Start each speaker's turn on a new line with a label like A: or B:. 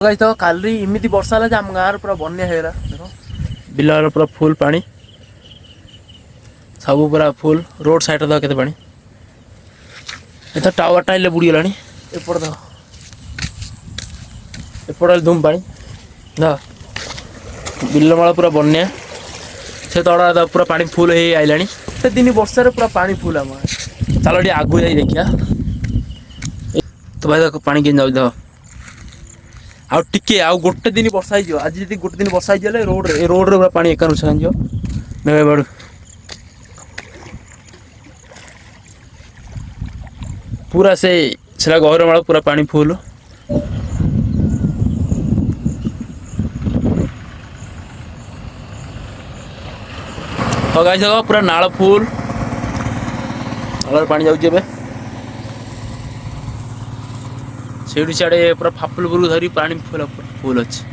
A: Guys तो काली इमिति वर्षा होला जे हम गाँव पूरा बन्या हेरा देखो बिल पूरा फुल पानी सब पूरा फुल रोड साइड दा केते पानी एत टावर टाइल बुड़ी गलानी एपड़ दा एपड़ धूम पानी दा बिल माला पूरा बन्या से तड़ा दा पूरा पानी फुल हे आइलानी से दिन वर्षा रे पूरा पानी फुल हम चलो टी आगु जाई देखिया तो भाई देखो पानी के जाउ दा आउ टिके आउ गोटे दिन वर्षा हो आज जब गोटे दिन वर्षा हो रोड रे पूरा पानी एकान छान बड़ पूरा से घर माल पूरा पानी फुल तो गाइस पूरा नाल फुल नाल पानी जाऊँ से पूरा फापुलपुर धरी पानी फुल फुल अच्छे।